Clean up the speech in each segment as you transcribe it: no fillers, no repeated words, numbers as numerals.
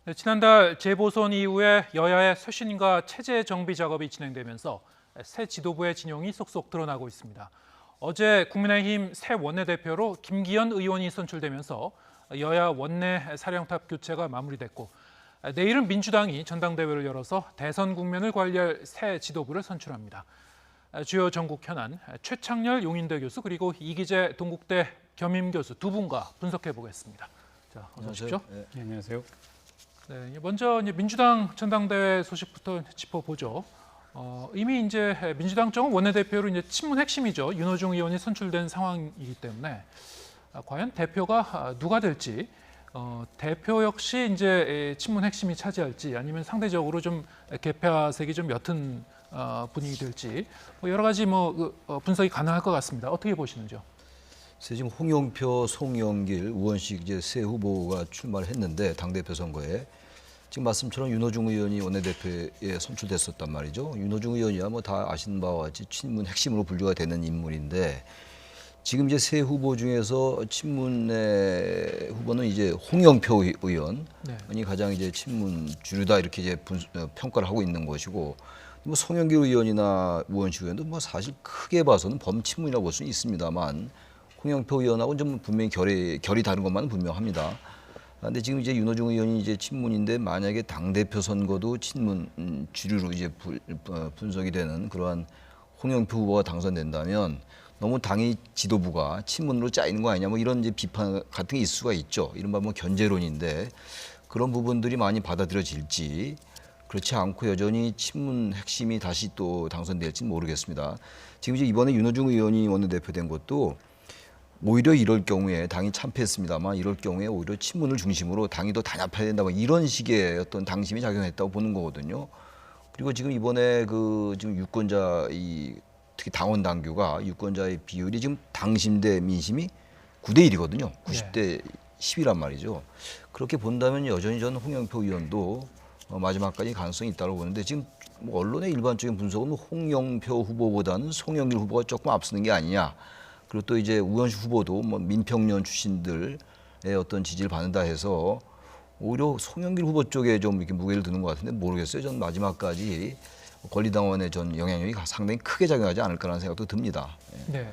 네, 지난달 재보선 이후에 여야의 쇄신과 체제 정비 작업이 진행되면서 새 지도부의 진영이 속속 드러나고 있습니다. 어제 국민의힘 새 원내대표로 김기현 의원이 선출되면서 여야 원내 사령탑 교체가 마무리됐고, 내일은 민주당이 전당대회를 열어서 대선 국면을 관리할 새 지도부를 선출합니다. 주요 전국 현안 최창렬 용인대 교수 그리고 이기재 동국대 겸임 교수 두 분과 분석해 보겠습니다. 자, 어서 오십시오. 네, 안녕하세요. 네, 먼저 민주당 전당대회 소식부터 짚어보죠. 이미 이제 민주당 쪽 원내대표로 이제 친문 핵심이죠. 윤호중 의원이 선출된 상황이기 때문에 과연 대표가 누가 될지, 대표 역시 이제 친문 핵심이 차지할지 아니면 상대적으로 좀 개폐색이 좀 옅은 분위기 될지 여러 가지 분석이 가능할 것 같습니다. 어떻게 보시는지요? 지금 홍영표, 송영길, 우원식 이제 새 후보가 출마를 했는데 당대표 선거에 지금 말씀처럼 윤호중 의원이 원내대표에 선출됐었단 말이죠. 윤호중 의원이야 뭐 다 아시는 바와 같이 친문 핵심으로 분류가 되는 인물인데 지금 이제 새 후보 중에서 친문의 후보는 이제 홍영표 의원이 가장 이제 친문 주류다 이렇게 이제 평가를 하고 있는 것이고, 뭐 송영길 의원이나 우원식 의원도 뭐 사실 크게 봐서는 범친문이라고 볼 수는 있습니다만 홍영표 의원하고는 좀 분명히 결이 다른 것만은 분명합니다. 그런데 지금 이제 윤호중 의원이 이제 친문인데 만약에 당대표 선거도 친문 주류로 이제 분석이 되는 그러한 홍영표 후보가 당선된다면 너무 당의 지도부가 친문으로 짜이는 거 아니냐 뭐 이런 이제 비판 같은 게 있을 수가 있죠. 이른바 뭐 견제론인데 그런 부분들이 많이 받아들여질지 그렇지 않고 여전히 친문 핵심이 다시 또 당선될지는 모르겠습니다. 지금 이제 이번에 윤호중 의원이 원내대표된 것도 오히려 이럴 경우에 당이 참패했습니다만 이럴 경우에 오히려 친문을 중심으로 당이 더 단합해야 된다 뭐 이런 식의 어떤 당심이 작용했다고 보는 거거든요. 그리고 지금 이번에 지금 유권자 특히 당원 당규가 유권자의 비율이 지금 당심 대 민심이 9대 1이거든요. 90대 10이란 말이죠. 그렇게 본다면 여전히 저는 홍영표 의원도 마지막까지 가능성이 있다고 보는데 지금 뭐 언론의 일반적인 분석은 홍영표 후보보다는 송영길 후보가 조금 앞서는 게 아니냐. 그리고 또 이제 우원식 후보도 뭐 민평련 출신들의 어떤 지지를 받는다 해서 오히려 송영길 후보 쪽에 좀 이렇게 무게를 두는 것 같은데 모르겠어요. 전 마지막까지 권리당원의 전 영향력이 상당히 크게 작용하지 않을까라는 생각도 듭니다. 네.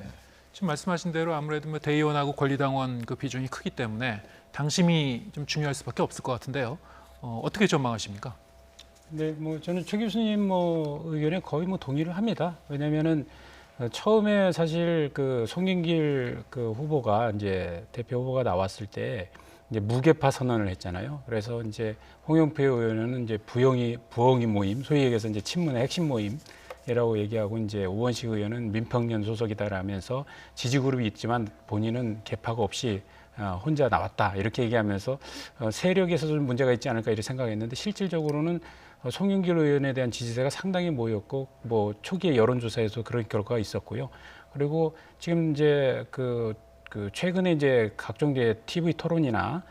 지금 말씀하신 대로 아무래도 뭐 대의원하고 권리당원 그 비중이 크기 때문에 당심이 좀 중요할 수밖에 없을 것 같은데요. 어떻게 전망하십니까? 네, 뭐 저는 최 교수님 의견에 거의 동의를 합니다. 왜냐하면은 처음에 사실 송영길 후보가 이제 대표 후보가 나왔을 때 이제 무게파 선언을 했잖아요. 그래서 이제 홍영표 의원은 이제 부엉이 모임, 소위 얘기해서 이제 친문의 핵심 모임이라고 얘기하고 이제 우원식 의원은 민평련 소속이다라면서 지지 그룹이 있지만 본인은 개파가 없이 혼자 나왔다 이렇게 얘기하면서 세력에서 좀 문제가 있지 않을까 이렇게 생각했는데 실질적으로는 송영길 의원에 대한 지지세가 상당히 모였고 뭐 초기에 여론조사에서 그런 결과가 있었고요. 그리고 지금 이제 최근에 이제 각종 이제 TV 토론이나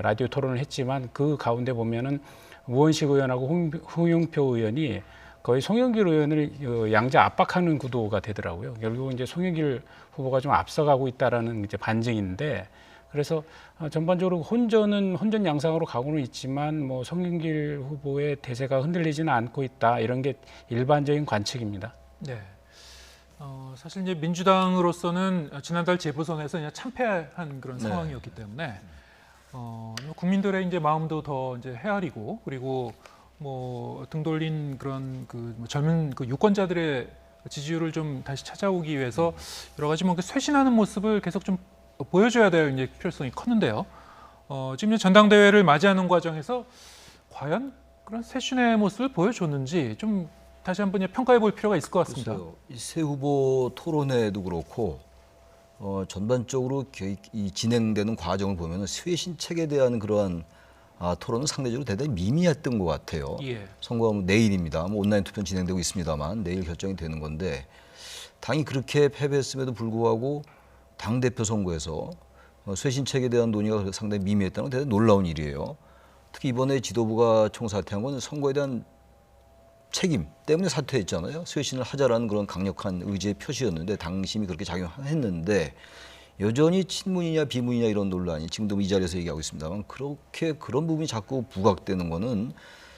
라디오 토론을 했지만 그 가운데 보면은 우원식 의원하고 홍영표 의원이 거의 송영길 의원을 양자 압박하는 구도가 되더라고요. 결국 이제 송영길 후보가 좀 앞서가고 있다라는 이제 반증인데. 그래서 전반적으로 혼전 양상으로 가고는 있지만 뭐 송영길 후보의 대세가 흔들리지는 않고 있다 이런 게 일반적인 관측입니다. 네. 사실 이제 민주당으로서는 지난달 재보선에서 그냥 참패한 그런 상황이었기 때문에 국민들의 이제 마음도 더 이제 헤아리고 그리고 뭐 등 돌린 그런 젊은 유권자들의 지지율을 좀 다시 찾아오기 위해서 여러 가지 쇄신하는 모습을 계속 좀 보여줘야 될 이제 필요성이 컸는데요. 지금 전당대회를 맞이하는 과정에서 과연 그런 쇄신의 모습을 보여줬는지 좀 다시 한번 평가해 볼 필요가 있을 것 같습니다. 이 새 후보 토론회도 그렇고 전반적으로 이 진행되는 과정을 보면 쇄신책에 대한 그러한 토론은 상대적으로 대단히 미미했던 것 같아요. 예. 선거가 내일입니다. 온라인 투표 진행되고 있습니다만 내일 결정이 되는 건데 당이 그렇게 패배했음에도 불구하고 당대표 선거에서 쇄신책에 대한 논의가 상당히 미미했다는 건 대단히 놀라운 일이에요. 특히 이번에 지도부가 총사퇴한 건 선거에 대한 책임 때문에 사퇴했잖아요. 쇄신을 하자라는 그런 강력한 의지의 표시였는데 당심이 그렇게 작용했는데 여전히 친문이냐 비문이냐 이런 논란이 지금도 이 자리에서 얘기하고 있습니다만 그렇게 그런 부분이 자꾸 부각되는 거는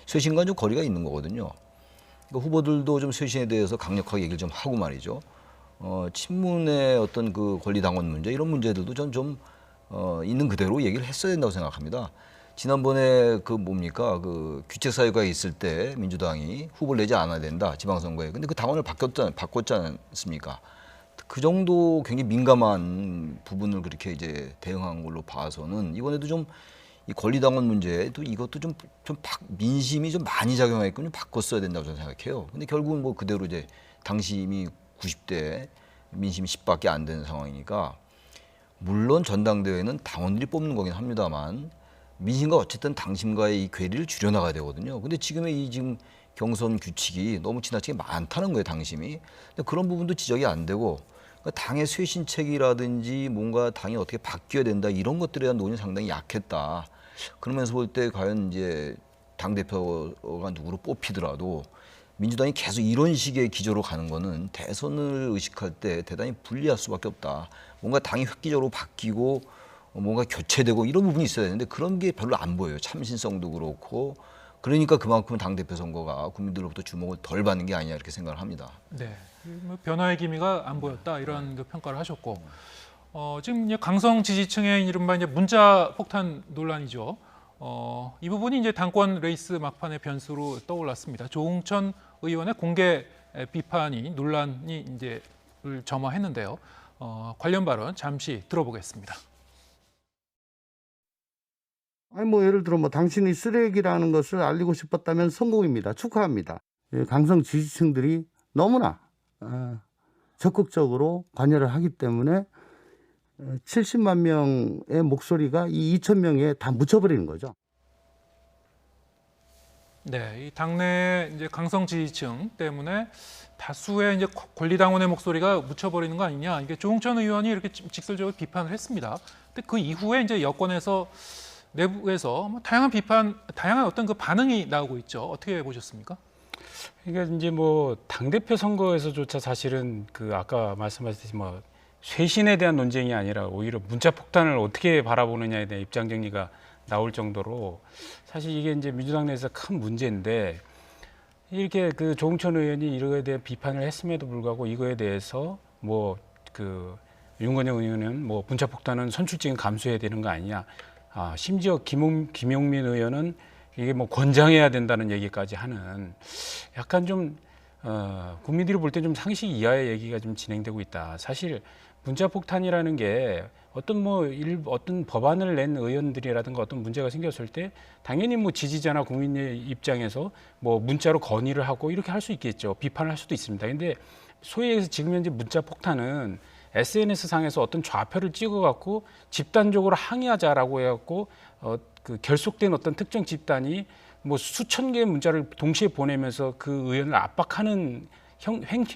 쇄신과 좀 거리가 있는 거거든요. 그러니까 후보들도 좀 쇄신에 대해서 강력하게 얘기를 좀 하고 말이죠. 친문의 어떤 그 권리당원 문제 이런 문제들도 전 좀 있는 그대로 얘기를 했어야 된다고 생각합니다. 지난번에 그 뭡니까 그 규칙사유가 있을 때 민주당이 후보를 내지 않아야 된다 지방선거에. 근데 그 당원을 바꿨지 않습니까? 그 정도 굉장히 민감한 부분을 그렇게 이제 대응한 걸로 봐서는 이번에도 좀 이 권리당원 문제도 이것도 좀 민심이 좀 많이 작용하게끔 좀 바꿨어야 된다고 저는 생각해요. 근데 결국은 뭐 그대로 이제 당심이 90대 민심이 10밖에 안 되는 상황이니까 물론 전당대회는 당원들이 뽑는 거긴 합니다만 민심과 어쨌든 당심과의 이 괴리를 줄여나가야 되거든요. 근데 지금의 이 지금 경선 규칙이 너무 지나치게 많다는 거예요, 당심이. 근데 그런 부분도 지적이 안 되고 그러니까 당의 쇄신책이라든지 뭔가 당이 어떻게 바뀌어야 된다 이런 것들에 대한 논의는 상당히 약했다. 그러면서 볼 때 과연 이제 당대표가 누구로 뽑히더라도 민주당이 계속 이런 식의 기조로 가는 거는 대선을 의식할 때 대단히 불리할 수밖에 없다. 뭔가 당이 획기적으로 바뀌고 뭔가 교체되고 이런 부분이 있어야 되는데 그런 게 별로 안 보여요. 참신성도 그렇고. 그러니까 그만큼 당대표 선거가 국민들로부터 주목을 덜 받는 게 아니냐 이렇게 생각을 합니다. 네, 뭐 변화의 기미가 안 보였다 이런 그 평가를 하셨고 지금 이제 강성 지지층의 이른바 이제 문자 폭탄 논란이죠. 이 부분이 이제 당권 레이스 막판의 변수로 떠올랐습니다. 조응천 의원의 공개 비판이 논란이 이제 점화했는데요. 관련 발언 잠시 들어보겠습니다. 아니 뭐 예를 들어 뭐 당신이 쓰레기라는 것을 알리고 싶었다면 성공입니다. 축하합니다. 강성 지지층들이 너무나 적극적으로 관여를 하기 때문에 70만 명의 목소리가 이 2천 명에 다 묻혀버리는 거죠. 네, 이 당내 이제 강성 지지층 때문에 다수의 이제 권리당원의 목소리가 묻혀버리는 거 아니냐. 이게 조응천 의원이 이렇게 직설적으로 비판을 했습니다. 근데 그 이후에 이제 여권에서 내부에서 뭐 다양한 어떤 그 반응이 나오고 있죠. 어떻게 보셨습니까? 그러니까 이제 뭐 당대표 선거에서조차 사실은 그 아까 말씀하셨듯이 뭐 쇄신에 대한 논쟁이 아니라 오히려 문자 폭탄을 어떻게 바라보느냐에 대한 입장 정리가 나올 정도로 사실 이게 이제 민주당 내에서 큰 문제인데 이렇게 그 조응천 의원이 이거에 대한 비판을 했음에도 불구하고 이거에 대해서 뭐 그 윤건영 의원은 뭐 문자 폭탄은 선출직은 감수해야 되는 거 아니냐. 심지어 김용민 의원은 이게 뭐 권장해야 된다는 얘기까지 하는 약간 좀 국민들이 볼 때 좀 상식 이하의 얘기가 좀 진행되고 있다. 사실 문자 폭탄이라는 게 어떤 법안을 낸 의원들이라든가 어떤 문제가 생겼을 때 당연히 뭐 지지자나 국민의 입장에서 뭐 문자로 건의를 하고 이렇게 할 수 있겠죠. 비판을 할 수도 있습니다. 근데 소위 해서 지금 현재 문자 폭탄은 SNS 상에서 어떤 좌표를 찍어갖고 집단적으로 항의하자라고 해갖고 그 결속된 어떤 특정 집단이 뭐 수천 개의 문자를 동시에 보내면서 그 의원을 압박하는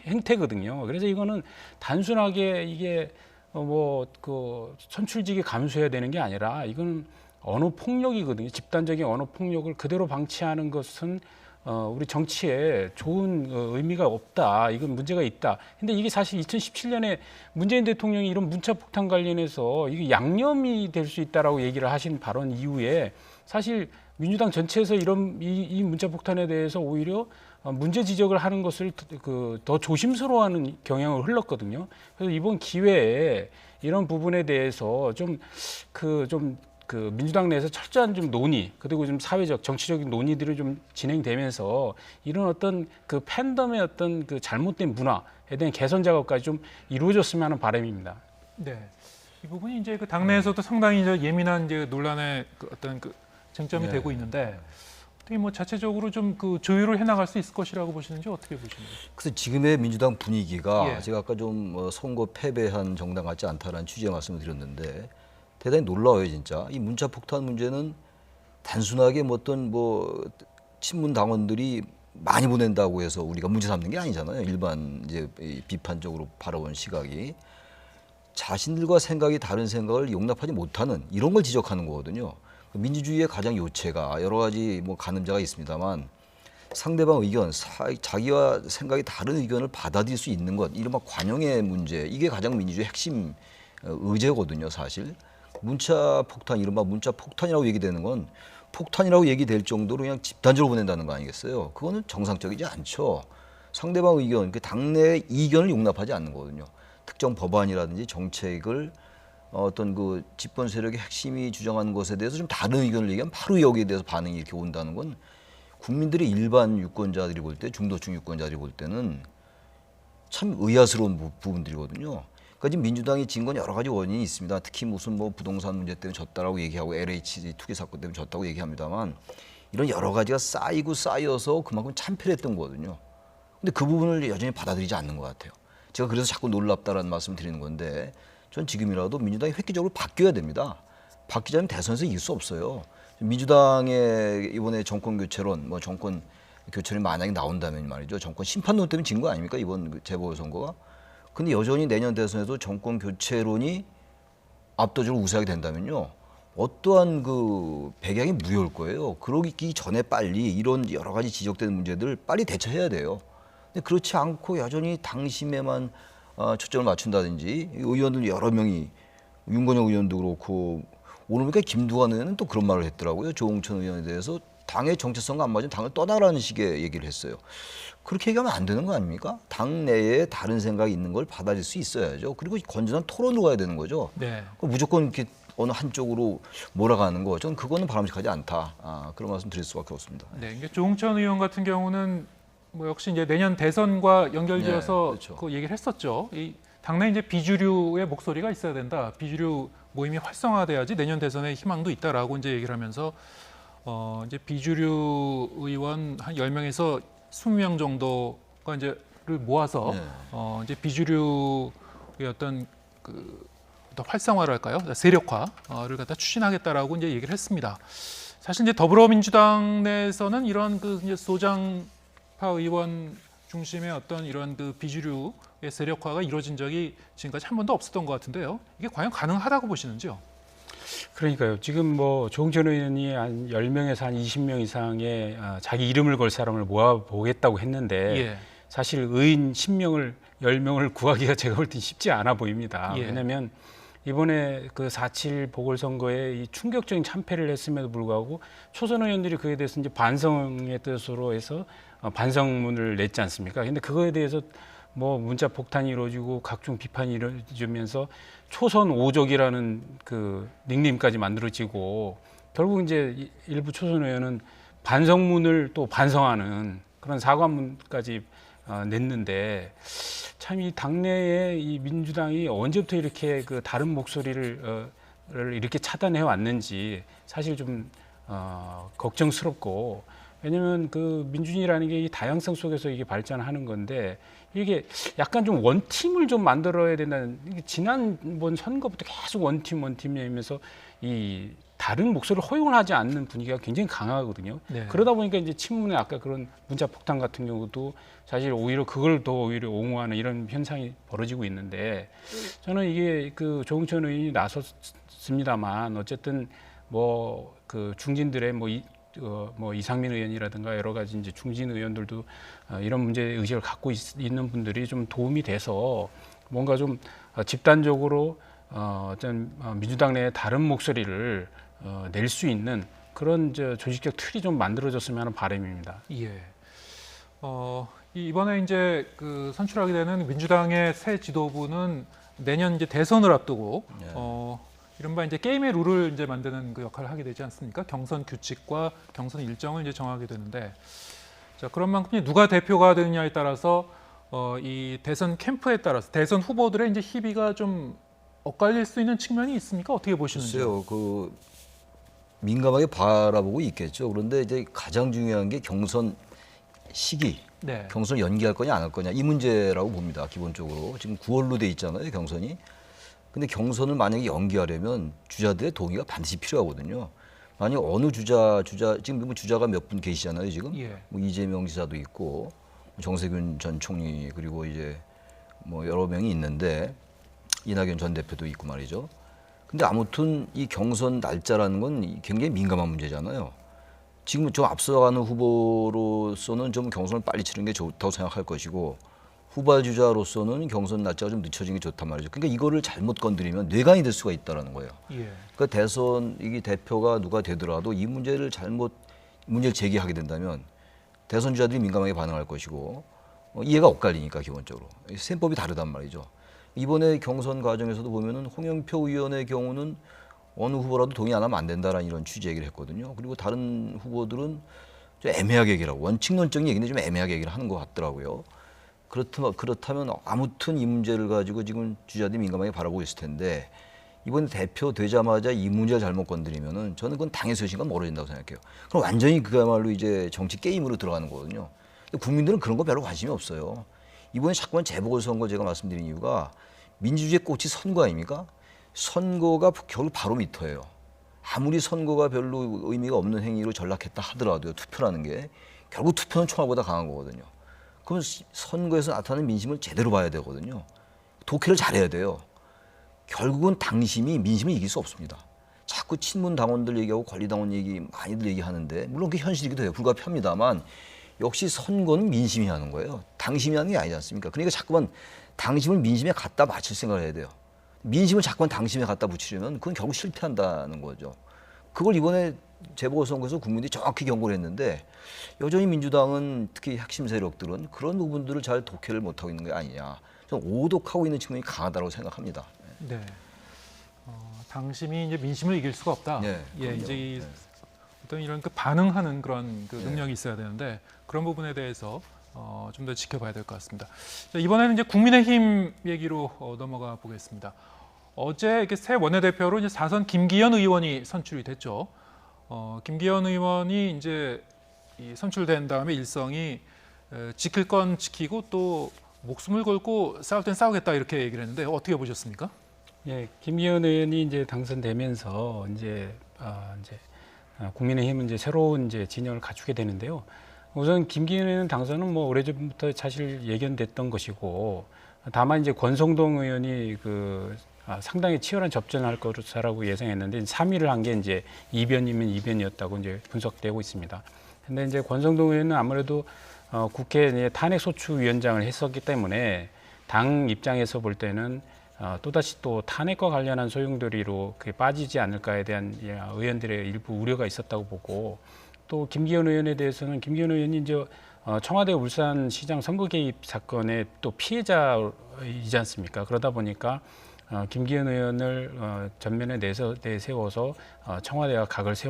행태거든요. 그래서 이거는 단순하게 이게 뭐 그 선출직이 감수해야 되는 게 아니라 이건 언어 폭력이거든요. 집단적인 언어 폭력을 그대로 방치하는 것은 우리 정치에 좋은 의미가 없다. 이건 문제가 있다. 근데 이게 사실 2017년에 문재인 대통령이 이런 문자 폭탄 관련해서 이게 양념이 될 수 있다라고 얘기를 하신 발언 이후에 사실 민주당 전체에서 이 문자 폭탄에 대해서 오히려 문제 지적을 하는 것을 더 조심스러워하는 경향을 흘렀거든요. 그래서 이번 기회에 이런 부분에 대해서 그 민주당 내에서 철저한 좀 논의 그리고 좀 사회적 정치적인 논의들이 좀 진행되면서 이런 어떤 그 팬덤의 어떤 그 잘못된 문화에 대한 개선 작업까지 좀 이루어졌으면 하는 바람입니다. 네, 이 부분이 이제 그 당내에서도 상당히 이제 예민한 이제 논란의 그 어떤 그 쟁점이 되고 있는데 어떻게 뭐 자체적으로 좀 그 조율을 해나갈 수 있을 것이라고 보시는지 어떻게 보십니까? 그래서 지금의 민주당 분위기가 예. 제가 아까 좀 선거 패배한 정당 같지 않다라는 취지의 말씀을 드렸는데 대단히 놀라워요, 진짜. 이 문자 폭탄 문제는 단순하게 어떤 친문 당원들이 많이 보낸다고 해서 우리가 문제 삼는 게 아니잖아요. 일반 이제 비판적으로 바라본 시각이 자신들과 생각이 다른 생각을 용납하지 못하는 이런 걸 지적하는 거거든요. 민주주의의 가장 요체가 여러 가지 가늠자가 있습니다만 상대방 의견, 자기와 생각이 다른 의견을 받아들일 수 있는 것, 이른바 관용의 문제, 이게 가장 민주주의 핵심 의제거든요, 사실. 문자 폭탄, 이른바 문자 폭탄이라고 얘기되는 건 폭탄이라고 얘기될 정도로 그냥 집단적으로 보낸다는 거 아니겠어요? 그거는 정상적이지 않죠. 상대방 의견, 그 당내의 이견을 용납하지 않는 거거든요. 특정 법안이라든지 정책을 어떤 그 집권 세력의 핵심이 주장하는 것에 대해서 좀 다른 의견을 얘기하면 바로 여기에 대해서 반응이 이렇게 온다는 건 국민들이 일반 유권자들이 볼 때, 중도층 유권자들이 볼 때는 참 의아스러운 부분들이거든요. 그러니까 지금 민주당이 진 건 여러 가지 원인이 있습니다. 특히 무슨 뭐 부동산 문제 때문에 졌다라고 얘기하고 LH 투기 사건 때문에 졌다고 얘기합니다만 이런 여러 가지가 쌓이고 쌓여서 그만큼 참패했던 거거든요. 근데 그 부분을 여전히 받아들이지 않는 것 같아요. 제가 그래서 자꾸 놀랍다라는 말씀을 드리는 건데 전 지금이라도 민주당이 획기적으로 바뀌어야 됩니다. 바뀌자면 대선에서 이길 수 없어요. 민주당의 이번에 정권 교체론, 뭐 정권 교체론이 만약에 나온다면 말이죠. 정권 심판론 때문에 진 거 아닙니까? 이번 그 재보궐선거가. 근데 여전히 내년 대선에도 정권 교체론이 압도적으로 우세하게 된다면요. 어떠한 그 백약이 무효일 거예요. 그러기 전에 빨리 이런 여러 가지 지적되는 문제들 빨리 대처해야 돼요. 근데 그렇지 않고 여전히 당심에만 초점을 맞춘다든지 의원들 여러 명이 윤건영 의원도 그렇고 오늘 보니까 김두관 의원은 또 그런 말을 했더라고요. 조홍천 의원에 대해서 당의 정체성과 안 맞으면 당을 떠나라는 식의 얘기를 했어요. 그렇게 얘기하면 안 되는 거 아닙니까? 당 내에 다른 생각이 있는 걸 받아들일 수 있어야죠. 그리고 건전한 토론으로 가야 되는 거죠. 네. 무조건 이렇게 어느 한쪽으로 몰아가는 거, 저는 그거는 바람직하지 않다. 그런 말씀 드릴 수밖에 없습니다. 네, 이게 조홍천 의원 같은 경우는 뭐 역시 이제 내년 대선과 연결지어서 네, 그렇죠. 그 얘기를 했었죠. 이 당내 이제 비주류의 목소리가 있어야 된다. 비주류 모임이 활성화돼야지 내년 대선에 희망도 있다라고 이제 얘기를 하면서 이제 비주류 의원 한 10명에서 20명 정도가 이제를 모아서 네. 이제 비주류의 어떤 그 더 활성화랄까요? 세력화를 갖다 추진하겠다라고 이제 얘기를 했습니다. 사실 이제 더불어민주당 내에서는 이런 그 이제 소장파 의원 중심의 어떤 이런 그 비주류의 세력화가 이루어진 적이 지금까지 한 번도 없었던 것 같은데요. 이게 과연 가능하다고 보시는지요? 그러니까요. 지금 뭐 조홍천 의원이 한 10명에서 한 20명 이상의 자기 이름을 걸 사람을 모아보겠다고 했는데 예. 사실 의인 10명을 구하기가 제가 볼 땐 쉽지 않아 보입니다. 예. 왜냐하면 이번에 그 4.7 보궐선거에 이 충격적인 참패를 했음에도 불구하고 초선 의원들이 그에 대해서 이제 반성의 뜻으로 해서 반성문을 냈지 않습니까? 근데 그거에 대해서 뭐 문자 폭탄이 이루어지고 각종 비판이 이루어지면서 초선 오족이라는 그 닉네임까지 만들어지고 결국 이제 일부 초선 의원은 반성문을 또 반성하는 그런 사과문까지 냈는데 참 이 당내에 이 민주당이 언제부터 이렇게 그 다른 목소리를 이렇게 차단해 왔는지 사실 좀 걱정스럽고 왜냐하면 그 민주주의라는 게 이 다양성 속에서 이게 발전하는 건데 이게 약간 좀 원팀을 좀 만들어야 된다는 지난번 선거부터 계속 원팀이면서 이 다른 목소리를 허용을 하지 않는 분위기가 굉장히 강하거든요. 네. 그러다 보니까 이제 친문의 아까 그런 문자 폭탄 같은 경우도 사실 오히려 그걸 더 오히려 옹호하는 이런 현상이 벌어지고 있는데 저는 이게 그 조홍천 의원이 나섰습니다만 어쨌든 뭐 그 중진들의 뭐 이상민 의원이라든가 여러 가지 이제 중진 의원들도 이런 문제 의식을 갖고 있는 분들이 좀 도움이 돼서 뭔가 좀 집단적으로 어떤 민주당 내에 다른 목소리를 낼 수 있는 그런 조직적 틀이 좀 만들어졌으면 하는 바람입니다. 예. 이번에 이제 그 선출하게 되는 민주당의 새 지도부는 내년 이제 대선을 앞두고 예. 이른바 이제 게임의 룰을 이제 만드는 그 역할을 하게 되지 않습니까? 경선 규칙과 경선 일정을 이제 정하게 되는데, 자 그런 만큼 누가 대표가 되느냐에 따라서 이 대선 캠프에 따라서 대선 후보들의 이제 희비가 좀 엇갈릴 수 있는 측면이 있습니까? 어떻게 보시는지요? 글쎄요, 그 민감하게 바라보고 있겠죠. 그런데 이제 가장 중요한 게 경선 시기, 네. 경선 연기할 거냐 안 할 거냐 이 문제라고 봅니다. 기본적으로 지금 9월로 돼 있잖아요, 경선이. 근데 경선을 만약에 연기하려면 주자들의 동의가 반드시 필요하거든요. 만약 어느 주자 지금 뭐 주자가 몇 분 계시잖아요, 지금. 예. 뭐 이재명 지사도 있고 정세균 전 총리 그리고 이제 뭐 여러 명이 있는데 이낙연 전 대표도 있고 말이죠. 근데 아무튼 이 경선 날짜라는 건 굉장히 민감한 문제잖아요. 지금 좀 앞서가는 후보로서는 좀 경선을 빨리 치는 게 좋다고 생각할 것이고 후발주자로서는 경선 날짜가 좀 늦춰진 게 좋단 말이죠. 그러니까 이거를 잘못 건드리면 뇌관이 될 수가 있다라는 거예요. 예. 그러니까 대선 이 대표가 누가 되더라도 이 문제를 문제를 제기하게 된다면 대선 주자들이 민감하게 반응할 것이고 이해가 엇갈리니까 기본적으로 셈법이 다르단 말이죠. 이번에 경선 과정에서도 보면은 홍영표 의원의 경우는 어느 후보라도 동의 안 하면 안 된다라는 이런 취지 얘기를 했거든요. 그리고 다른 후보들은 좀 애매하게 얘기를 하고 원칙론적인 얘기는 좀 애매하게 얘기를 하는 것 같더라고요. 그렇다면 아무튼 이 문제를 가지고 지금 주자들이 민감하게 바라보고 있을 텐데 이번에 대표 되자마자 이 문제를 잘못 건드리면은 저는 그건 당의 소신과 멀어진다고 생각해요. 그럼 완전히 그야말로 이제 정치 게임으로 들어가는 거거든요. 근데 국민들은 그런 거 별로 관심이 없어요. 이번에 자꾸만 재보궐선거 제가 말씀드린 이유가 민주주의의 꽃이 선거 아닙니까? 선거가 결국 바로미터예요. 아무리 선거가 별로 의미가 없는 행위로 전락했다 하더라도요. 투표라는 게 결국 투표는 총알보다 강한 거거든요. 그럼 선거에서 나타나는 민심을 제대로 봐야 되거든요. 독해를 잘해야 돼요. 결국은 당심이 민심을 이길 수 없습니다. 자꾸 친문 당원들 얘기하고 권리당원 얘기 많이들 얘기하는데 물론 그게 현실이기도 해요. 불가피합니다만 역시 선거는 민심이 하는 거예요. 당심이 하는 게 아니지 않습니까? 그러니까 자꾸만 당심을 민심에 갖다 맞출 생각을 해야 돼요. 민심을 자꾸만 당심에 갖다 붙이려면 그건 결국 실패한다는 거죠. 그걸 이번에 재보궐선거에서 국민들이 정확히 경고를 했는데 여전히 민주당은 특히 핵심 세력들은 그런 부분들을 잘 독해를 못하고 있는 게 아니냐. 저는 오독하고 있는 측면이 강하다고 생각합니다. 네. 당심이 이제 민심을 이길 수가 없다. 네, 예, 그럼요. 이제 네. 어떤 이런 그 반응하는 그런 그 능력이 있어야 되는데 그런 부분에 대해서 좀 더 지켜봐야 될 것 같습니다. 자, 이번에는 이제 국민의힘 얘기로 넘어가 보겠습니다. 어제 이렇게 새 원내대표로 이제 4선 김기현 의원이 선출이 됐죠. 김기현 의원이 이제 선출된 다음에 일성이 지킬 건 지키고 또 목숨을 걸고 싸울 땐 싸우겠다 이렇게 얘기를 했는데 어떻게 보셨습니까? 예, 김기현 의원이 이제 당선되면서 국민의힘은 이제 새로운 이제 진영을 갖추게 되는데요. 우선 김기현 의원 당선은 뭐 오래전부터 사실 예견됐던 것이고, 다만 이제 권성동 의원이 상당히 치열한 접전을 할 것이라고 예상했는데 3위를 한 게 이제 이변이면 이변이었다고 이제 분석되고 있습니다. 근데 이제 권성동 의원은 아무래도 국회 탄핵소추위원장을 했었기 때문에 당 입장에서 볼 때는 또다시 또 탄핵과 관련한 소용돌이로 그게 빠지지 않을까에 대한 의원들의 일부 우려가 있었다고 보고, 또 김기현 의원에 대해서는 김기현 의원이 이제 청와대 울산시장 선거 개입 사건의 또 피해자이지 않습니까? 그러다 보니까 김기현 의원을 전면에 내세워서 청와대가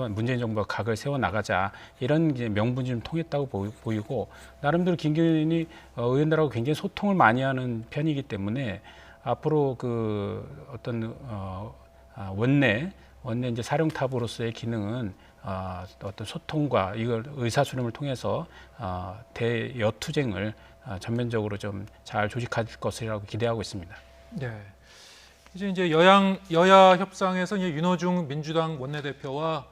문재인 정부가 각을 세워 나가자 이런 이제 명분이 좀 통했다고 보이고, 나름대로 김기현 의원이 의원들하고 굉장히 소통을 많이 하는 편이기 때문에 앞으로 원내 이제 사령탑으로서의 기능은 어떤 소통과 이걸 의사수렴을 통해서 대여투쟁을 전면적으로 좀 잘 조직할 것이라고 기대하고 있습니다. 네. 이제 여야 협상에서 이제 윤호중 민주당 원내대표와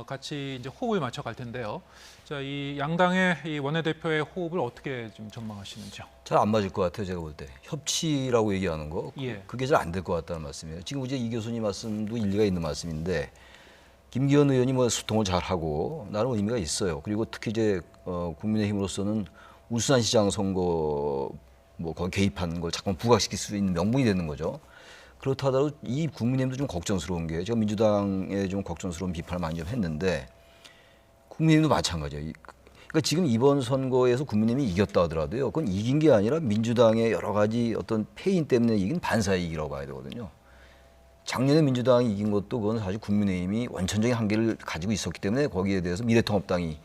같이 이제 호흡을 맞춰 갈 텐데요. 자, 이 양당의 이 원내대표의 호흡을 어떻게 좀 전망하시는지요? 잘 안 맞을 것 같아요. 제가 볼 때 협치라고 얘기하는 거 예. 그게 잘 안 될 것 같다는 말씀이에요. 지금 이제 이 교수님 말씀도 일리가 있는 말씀인데 김기현 의원이 뭐 소통을 잘 하고 나름 의미가 있어요. 그리고 특히 이제 국민의힘으로서는 울산시장 선거 뭐 거기 개입한 걸 잠깐 부각시킬 수 있는 명분이 되는 거죠. 그렇다 하더라도 이 국민의힘도 좀 걱정스러운 게 제가 민주당에 좀 걱정스러운 비판을 많이 좀 했는데 국민의힘도 마찬가지예요. 그러니까 지금 이번 선거에서 국민의힘이 이겼다 하더라도요. 그건 이긴 게 아니라 민주당의 여러 가지 어떤 패인 때문에 이긴 반사의 이기라고 봐야 되거든요. 작년에 민주당이 이긴 것도 그건 사실 국민의힘이 원천적인 한계를 가지고 있었기 때문에 거기에 대해서 미래통합당이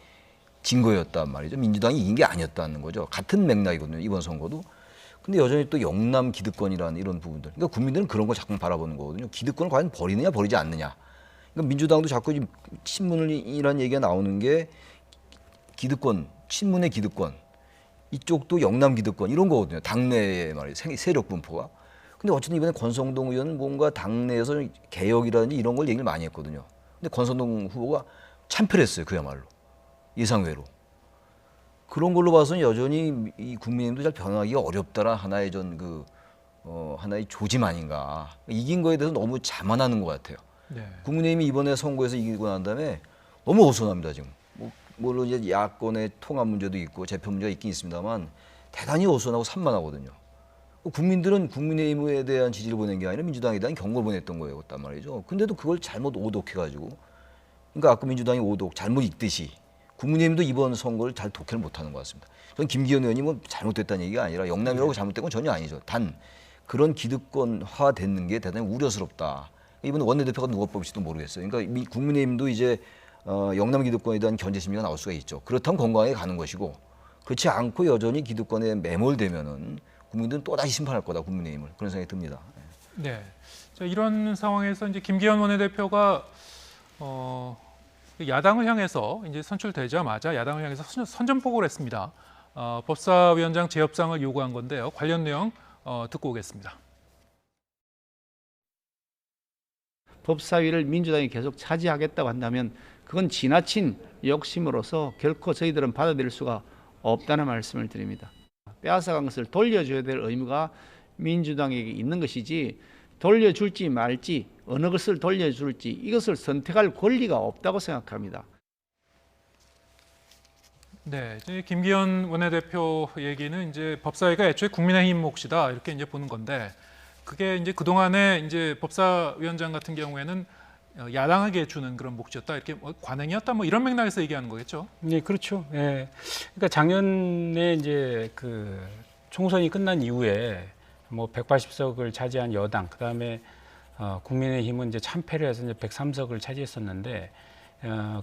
진 거였단 말이죠. 민주당이 이긴 게 아니었다는 거죠. 같은 맥락이거든요. 이번 선거도. 근데 여전히 또 영남 기득권이라는 이런 부분들. 그러니까 국민들은 그런 걸 자꾸 바라보는 거거든요. 기득권을 과연 버리느냐 버리지 않느냐. 그러니까 민주당도 자꾸 친문이라는 얘기가 나오는 게 기득권, 친문의 기득권. 이쪽도 영남 기득권 이런 거거든요. 당내에 말이에요. 세력 분포가. 근데 어쨌든 이번에 권성동 의원은 뭔가 당내에서 개혁이라든지 이런 걸 얘기를 많이 했거든요. 근데 권성동 후보가 참패했어요. 그야말로. 예상외로. 그런 걸로 봐서는 여전히 이 국민의힘도 잘 변하기가 어렵다라 하나의 하나의 조짐 아닌가. 이긴 거에 대해서 너무 자만하는 것 같아요. 네. 국민의힘이 이번에 선거에서 이기고 난 다음에 너무 어수선합니다 지금. 물론 이제 야권의 통합 문제도 있고 재편 문제가 있긴 있습니다만 대단히 어수선하고 산만하거든요. 국민들은 국민의힘에 대한 지지를 보낸 게 아니라 민주당에 대한 경고를 보냈던 거예요, 그단 말이죠. 근데도 그걸 잘못 오독해가지고, 그러니까 아까 민주당이 오독 잘못 읽듯이 국민의힘도 이번 선거를 잘 독해를 못하는 것 같습니다. 저는 김기현 의원이 뭐 잘못됐다는 얘기가 아니라 영남이라고 잘못된 건 전혀 아니죠. 단 그런 기득권화 됐는 게 대단히 우려스럽다. 이번 원내대표가 누가 뽑을지도 모르겠어요. 그러니까 국민의힘도 이제 영남 기득권에 대한 견제 심리가 나올 수가 있죠. 그렇다면 건강하게 가는 것이고, 그렇지 않고 여전히 기득권에 매몰되면은 국민들은 또 다시 심판할 거다, 국민의힘을. 그런 생각이 듭니다. 네. 자, 이런 상황에서 이제 김기현 원내대표가 야당을 향해서 이제 선출되자마자 야당을 향해서 선전포고를 했습니다. 법사위원장 재협상을 요구한 건데요. 관련 내용 듣고 오겠습니다. 법사위를 민주당이 계속 차지하겠다고 한다면 그건 지나친 욕심으로서 결코 저희들은 받아들일 수가 없다는 말씀을 드립니다. 빼앗아간 것을 돌려줘야 될 의무가 민주당에게 있는 것이지, 돌려줄지 말지, 어느 것을 돌려줄지 이것을 선택할 권리가 없다고 생각합니다. 네, 이제 김기현 원내대표 얘기는 이제 법사위가 애초에 국민의힘 몫이다 이렇게 이제 보는 건데, 그게 이제 그 동안에 이제 법사위원장 같은 경우에는 야당에게 주는 그런 몫이었다, 이렇게 관행이었다, 뭐 이런 맥락에서 얘기하는 거겠죠. 네, 그렇죠. 예. 그러니까 작년에 이제 그 총선이 끝난 이후에 뭐 180석을 차지한 여당, 그다음에 국민의힘은 이제 참패를 해서 이제 103석을 차지했었는데,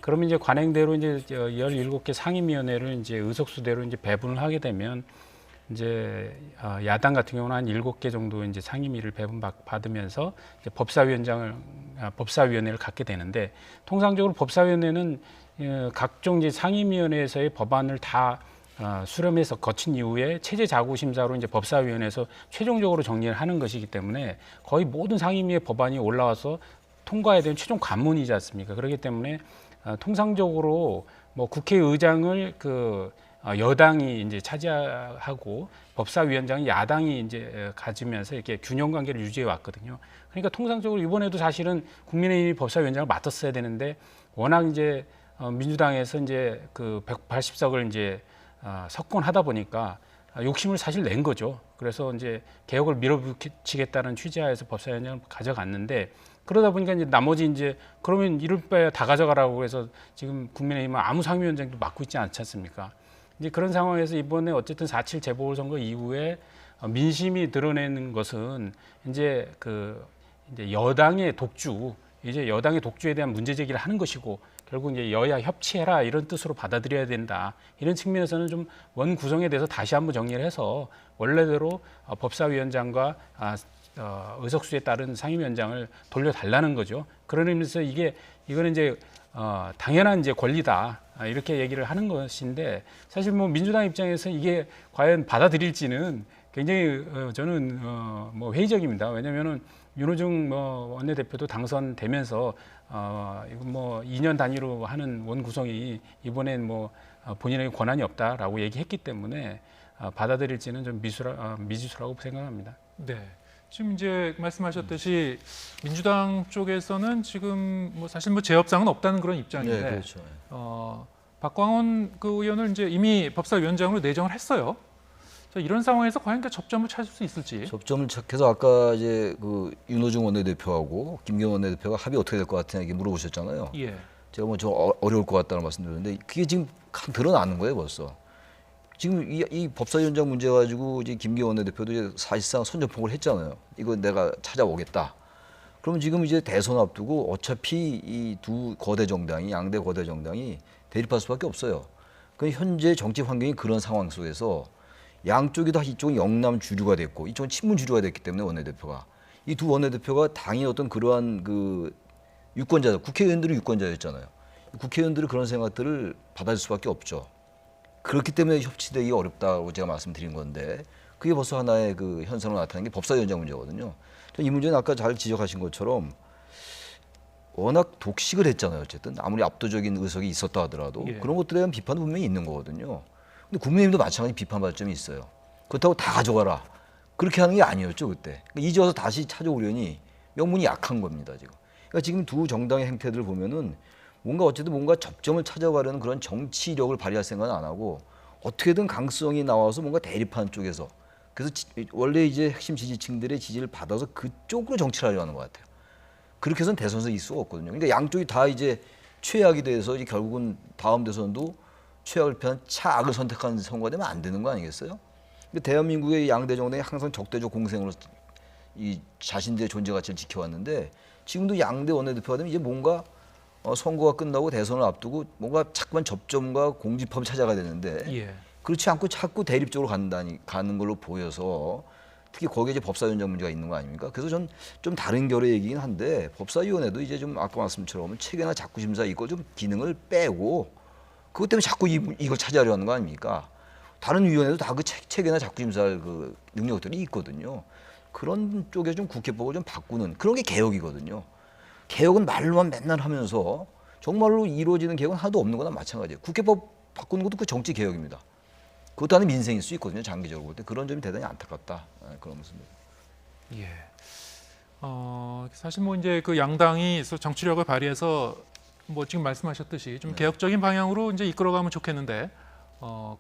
그러면 이제 관행대로 이제 17개 상임위원회를 이제 의석수대로 이제 배분을 하게 되면 이제 야당 같은 경우는 한 7개 정도 이제 상임위를 배분받으면서 이제 법사위원회를 갖게 되는데, 통상적으로 법사위원회는 각종 이제 상임위원회에서의 법안을 다 수렴해서 거친 이후에 체제 자구 심사로 이제 법사위원회에서 최종적으로 정리를 하는 것이기 때문에 거의 모든 상임위의 법안이 올라와서 통과해야 되는 최종 관문이지 않습니까? 그렇기 때문에 통상적으로 뭐 국회의장을 여당이 이제 차지하고 법사위원장이 야당이 이제 가지면서 이렇게 균형 관계를 유지해 왔거든요. 그러니까 통상적으로 이번에도 사실은 국민의힘이 법사위원장을 맡았어야 되는데, 워낙 이제 민주당에서 이제 그 180석을 이제 석권하다 보니까 욕심을 사실 낸 거죠. 그래서 이제 개혁을 밀어붙이겠다는 취지하에서 법사위원장을 가져갔는데, 그러다 보니까 이제 나머지 이제 그러면 이럴 바에 다 가져가라고 해서 지금 국민의힘은 아무 상임위원장도 맡고 있지 않지 않습니까? 이제 그런 상황에서 이번에 어쨌든 4.7 재보궐선거 이후에 민심이 드러내는 것은 이제 이제 여당의 독주에 대한 문제 제기를 하는 것이고, 결국 이제 여야 협치해라 이런 뜻으로 받아들여야 된다. 이런 측면에서는 좀 원 구성에 대해서 다시 한번 정리를 해서 원래대로 법사위원장과 의석수에 따른 상임위원장을 돌려달라는 거죠. 그런 의미에서 이거는 이제 당연한 이제 권리다, 이렇게 얘기를 하는 것인데, 사실 뭐 민주당 입장에서 이게 과연 받아들일지는 굉장히 저는 뭐 회의적입니다. 왜냐하면은 윤호중 원내대표도 당선되면서 이거 뭐 2년 단위로 하는 원 구성이 이번엔 뭐 본인에게 권한이 없다라고 얘기했기 때문에 받아들일지는 좀 미지수라고 생각합니다. 네. 지금 이제 말씀하셨듯이 민주당 쪽에서는 지금 뭐 사실 뭐 재협상은 없다는 그런 입장인데, 네, 그렇죠. 박광원 의원을 이제 이미 법사위원장으로 내정을 했어요. 자, 이런 상황에서 과연 접점을 찾을 수 있을지. 접점을 찾아서 아까 이제 그 윤호중 원내대표하고 김기현 원내대표가 합의 어떻게 될 것 같냐 이렇게 물어보셨잖아요. 예. 제가 뭐 좀 어려울 것 같다는 말씀드렸는데, 그게 지금 드러나는 거예요, 벌써. 지금 이 법사위원장 문제 가지고 이제 김기현 원내대표도 이제 사실상 선전포고를 했잖아요. 이거 내가 찾아오겠다. 그러면 지금 이제 대선 앞두고 어차피 이 두 거대 정당이, 양대 거대 정당이 대립할 수밖에 없어요. 그 현재 정치 환경이 그런 상황 속에서 양쪽이 다, 이쪽은 영남 주류가 됐고 이쪽은 친문 주류가 됐기 때문에 원내대표가, 이 두 원내대표가 당의 어떤 그러한 그 유권자, 국회의원들이 유권자였잖아요. 국회의원들이 그런 생각들을 받아줄 수밖에 없죠. 그렇기 때문에 협치되기 어렵다고 제가 말씀드린 건데, 그게 벌써 하나의 그 현상으로 나타나는 게 법사위원장 문제거든요. 이 문제는 아까 잘 지적하신 것처럼 워낙 독식을 했잖아요. 어쨌든 아무리 압도적인 의석이 있었다 하더라도 예. 그런 것들에 대한 비판은 분명히 있는 거거든요. 근데 국민의힘도 마찬가지 비판받을 점이 있어요. 그렇다고 다 가져가라, 그렇게 하는 게 아니었죠 그때. 그러니까 이제 와서 다시 찾아오려니 명분이 약한 겁니다 지금. 그러니까 지금 두 정당의 행태들을 보면은 뭔가 어쨌든 뭔가 접점을 찾아가려는 그런 정치력을 발휘할 생각은 안 하고, 어떻게든 강성이 나와서 뭔가 대립하는 쪽에서 그래서 원래 이제 핵심 지지층들의 지지를 받아서 그쪽으로 정치를 하려고 하는 것 같아요. 그렇게 해서는 대선에서 이길 수가 없거든요. 그러니까 양쪽이 다 이제 최악이 돼서 이제 결국은 다음 대선도 최악을 피한 차악을 선택하는 선거가 되면 안 되는 거 아니겠어요? 근데 대한민국의 양대 정당이 항상 적대적 공생으로 이 자신들의 존재 가치를 지켜왔는데 지금도 양대 원내대표가 되면 이제 뭔가 선거가 끝나고 대선을 앞두고 뭔가 자꾸만 접점과 공집합을 찾아가야 되는데 예. 그렇지 않고 자꾸 대립적으로 가는 걸로 보여서 특히 거기에 이제 법사위원장 문제가 있는 거 아닙니까? 그래서 전 좀 다른 결의 얘기긴 한데 법사위원회도 이제 좀 아까 말씀처럼 체계나 자구심사 이거 좀 기능을 빼고 그것 때문에 자꾸 이걸 차지하려 하는 거 아닙니까? 다른 위원회도 다 그 체계나 자구심사할 그 능력들이 있거든요. 그런 쪽에 좀 국회법을 좀 바꾸는 그런 게 개혁이거든요. 개혁은 말로만 맨날 하면서 정말로 이루어지는 개혁은 하나도 없는 거나 마찬가지예요. 국회법 바꾸는 것도 그 정치 개혁입니다. 그것도 하나의 민생일 수 있거든요. 장기적으로 볼 때 그런 점이 대단히 안타깝다. 그런 모습입니다. 예. 사실 뭐 이제 그 양당이 정치력을 발휘해서 뭐 지금 말씀하셨듯이 좀 개혁적인 방향으로 이제 이끌어가면 좋겠는데 뭐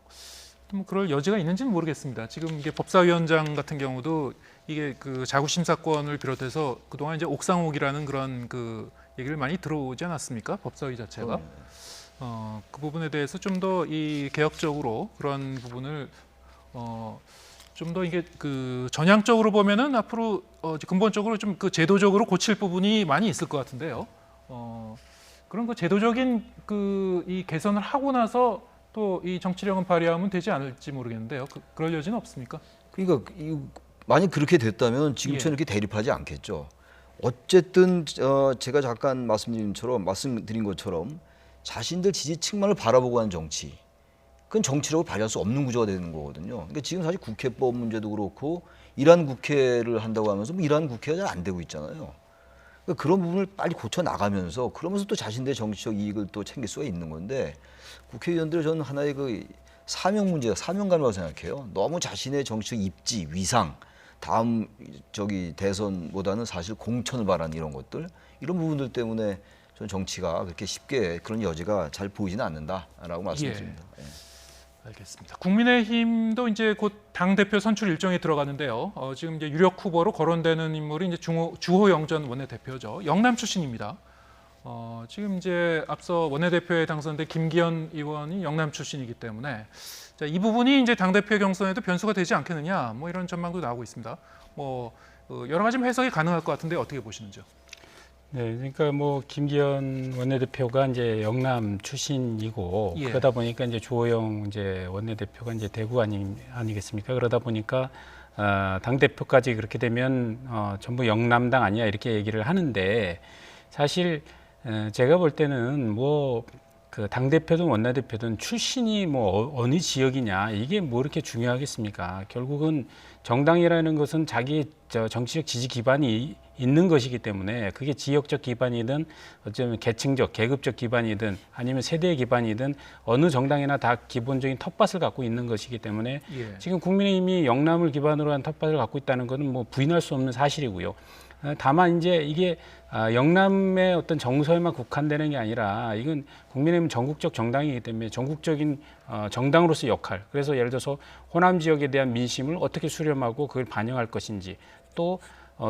그럴 여지가 있는지는 모르겠습니다. 지금 이게 법사위원장 같은 경우도 이게 그 자구심사권을 비롯해서 그동안 이제 옥상옥이라는 그런 그 얘기를 많이 들어오지 않았습니까? 법사위 자체가. 그 부분에 대해서 좀 더 이 개혁적으로 그런 부분을 좀 더 이게 그 전향적으로 보면은 앞으로 근본적으로 좀 그 제도적으로 고칠 부분이 많이 있을 것 같은데요. 그런 그 제도적인 그 이 개선을 하고 나서 또 이 정치력은 발휘하면 되지 않을지 모르겠는데요. 그럴 여지는 없습니까? 그러니까 만약 그렇게 됐다면 지금처럼 이렇게 대립하지 않겠죠. 어쨌든 제가 잠깐 말씀드린 것처럼 자신들 지지층만을 바라보고 하는 정치, 그건 정치력을 발휘할 수 없는 구조가 되는 거거든요. 그러니까 지금 사실 국회법 문제도 그렇고 이란 국회를 한다고 하면서 뭐 이란 국회가 잘 안 되고 있잖아요. 그러니까 그런 부분을 빨리 고쳐 나가면서 그러면서 또 자신들의 정치적 이익을 또 챙길 수가 있는 건데 국회의원들 저는 하나의 그 사명 문제가 사명감이라고 생각해요. 너무 자신의 정치적 입지, 위상, 다음 대선보다는 사실 공천을 바라는 이런 것들 이런 부분들 때문에 저는 정치가 그렇게 쉽게 그런 여지가 잘 보이지는 않는다라고 말씀드립니다. 예. 알겠습니다. 국민의힘도 이제 곧 당 대표 선출 일정에 들어가는데요. 지금 이제 유력 후보로 거론되는 인물이 이제 주호영 전 원내대표죠. 영남 출신입니다. 지금 이제 앞서 원내대표에 당선된 김기현 의원이 영남 출신이기 때문에 자, 이 부분이 이제 당 대표 경선에도 변수가 되지 않겠느냐, 뭐 이런 전망도 나오고 있습니다. 뭐 여러 가지 해석이 가능할 것 같은데 어떻게 보시는지요? 네, 그러니까 뭐 김기현 원내대표가 이제 영남 출신이고 예. 그러다 보니까 이제 주호영 이제 원내대표가 이제 대구 아니겠습니까? 그러다 보니까 당 대표까지 그렇게 되면 전부 영남당 아니야 이렇게 얘기를 하는데 사실 제가 볼 때는 뭐 그 당 대표든 원내대표든 출신이 뭐 어느 지역이냐 이게 뭐 이렇게 중요하겠습니까? 결국은 정당이라는 것은 자기 정치적 지지 기반이 있는 것이기 때문에 그게 지역적 기반이든 어쩌면 계층적, 계급적 기반이든 아니면 세대 기반이든 어느 정당이나 다 기본적인 텃밭을 갖고 있는 것이기 때문에 예. 지금 국민의힘이 영남을 기반으로 한 텃밭을 갖고 있다는 것은 뭐 부인할 수 없는 사실이고요. 다만 이제 이게 영남의 어떤 정서에만 국한되는 게 아니라 이건 국민의힘 전국적 정당이기 때문에 전국적인 정당으로서의 역할. 그래서 예를 들어서 호남 지역에 대한 민심을 어떻게 수렴하고 그걸 반영할 것인지 또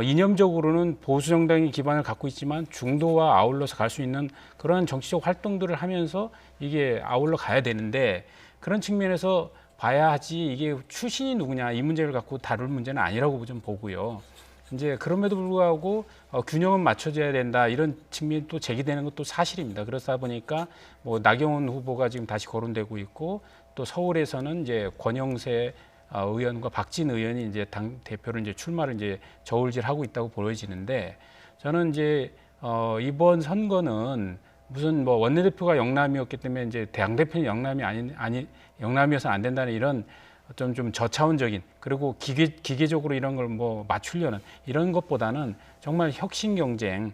이념적으로는 보수 정당이 기반을 갖고 있지만 중도와 아울러서 갈 수 있는 그런 정치적 활동들을 하면서 이게 아울러 가야 되는데 그런 측면에서 봐야 하지 이게 출신이 누구냐 이 문제를 갖고 다룰 문제는 아니라고 좀 보고요. 이제 그럼에도 불구하고 균형은 맞춰져야 된다 이런 측면이 또 제기되는 것도 사실입니다. 그러다 보니까 뭐 나경원 후보가 지금 다시 거론되고 있고 또 서울에서는 이제 권영세 의원과 박진 의원이 이제 당 대표를 이제 출마를 이제 저울질하고 있다고 보여지는데 저는 이제 이번 선거는 무슨 뭐 원내대표가 영남이었기 때문에 이제 당 대표는 영남이 영남이어서는 안 된다는 이런 좀 저차원적인 그리고 기계적으로 이런 걸 뭐 맞추려는 이런 것보다는 정말 혁신 경쟁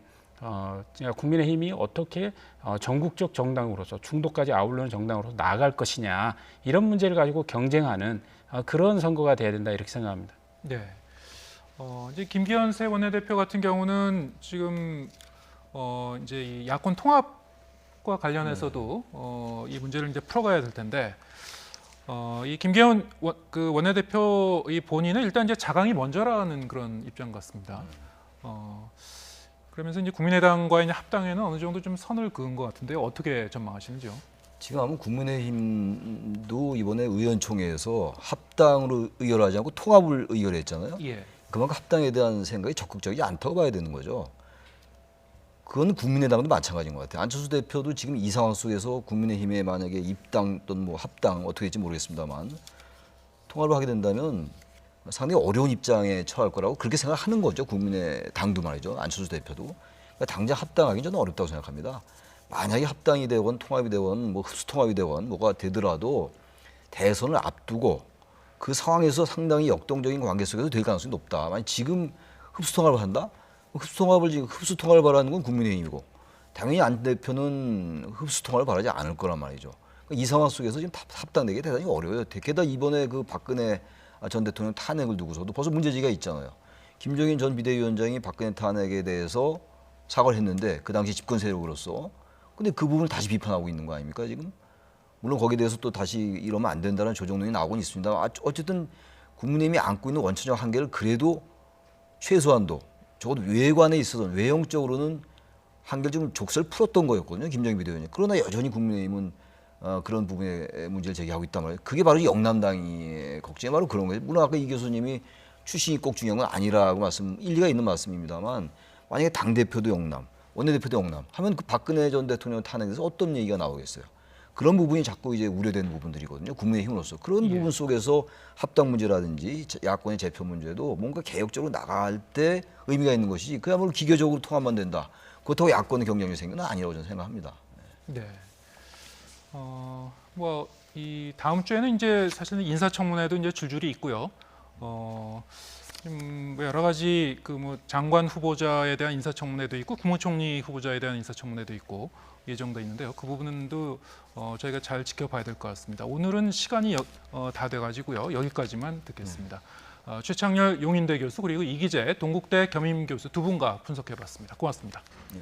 국민의힘이 어떻게 전국적 정당으로서 중도까지 아울러는 정당으로서 나아갈 것이냐 이런 문제를 가지고 경쟁하는 그런 선거가 돼야 된다 이렇게 생각합니다. 네. 이제 김기현 새 원내대표 같은 경우는 지금 이제 이 야권 통합과 관련해서도 이 문제를 이제 풀어가야 될 텐데 이 김계현 원내대표 이 본인은 일단 이제 자강이 먼저라는 그런 입장 같습니다. 그러면서 이제 국민의당과의 이제 합당에는 어느 정도 좀 선을 그은 것 같은데요. 어떻게 전망하시는지요? 지금 아마 국민의힘도 이번에 의원총회에서 합당으로 의결하지 않고 통합을 의결했잖아요. 예. 그만큼 합당에 대한 생각이 적극적이지 않다고 봐야 되는 거죠. 그건 국민의당도 마찬가지인 것 같아요. 안철수 대표도 지금 이 상황 속에서 국민의힘에 만약에 입당 또는 뭐 합당 어떻게 될지 모르겠습니다만 통합을 하게 된다면 상당히 어려운 입장에 처할 거라고 그렇게 생각하는 거죠. 국민의당도 말이죠. 안철수 대표도. 그러니까 당장 합당하기는 저는 어렵다고 생각합니다. 만약에 합당이 되건 통합이 되건 뭐 흡수 통합이 되건 뭐가 되더라도 대선을 앞두고 그 상황에서 상당히 역동적인 관계 속에서 될 가능성이 높다. 만약 지금 흡수 통합을 한다? 흡수 통합을 바라는 건 국민의힘이고 당연히 안 대표는 흡수 통합을 바라지 않을 거란 말이죠. 이 상황 속에서 지금 합당되기 대단히 어려워요. 게다가 이번에 그 박근혜 전 대통령 탄핵을 두고서도 벌써 문제제기가 있잖아요. 김종인 전 비대위원장이 박근혜 탄핵에 대해서 사과를 했는데 그 당시 집권 세력으로서 근데 그 부분을 다시 비판하고 있는 거 아닙니까 지금? 물론 거기에 대해서 또 다시 이러면 안 된다는 조정론이 나오곤 있습니다. 어쨌든 국민의힘이 안고 있는 원천적 한계를 그래도 최소한도 적어도 외관에 있어서는 외형적으로는 한계를 좀 족쇄를 풀었던 거였거든요. 김정인 비대위원장이. 그러나 여전히 국민의힘은 그런 부분에 문제를 제기하고 있단 말이에요. 그게 바로 영남당의 걱정이 바로 그런 거예요. 물론 아까 이 교수님이 출신이 꼭 중요한 건 아니라고 일리가 있는 말씀입니다만 만약에 당대표도 영남, 원내대표도 영남 하면 그 박근혜 전 대통령 탄핵에서 어떤 얘기가 나오겠어요. 그런 부분이 자꾸 이제 우려되는 부분들이거든요. 국민의힘으로서. 그런 부분 속에서 합당 문제라든지 야권의 재표 문제도 뭔가 개혁적으로 나갈 때 의미가 있는 것이지 그야말로 기계적으로 통합만 된다. 그렇다고 야권의 경쟁력이 생기는 건 아니라고 저는 생각합니다. 네. 뭐 이 다음 주에는 이제 사실은 인사청문회도 이제 줄줄이 있고요. 뭐 여러 가지 그 뭐 장관 후보자에 대한 인사청문회도 있고 국무총리 후보자에 대한 인사청문회도 있고 예정돼 있는데요. 그 부분도 저희가 잘 지켜봐야 될 것 같습니다. 오늘은 시간이 다 돼가지고요. 여기까지만 듣겠습니다. 최창렬 용인대 교수 그리고 이기재 동국대 겸임 교수 두 분과 분석해봤습니다. 고맙습니다. 네.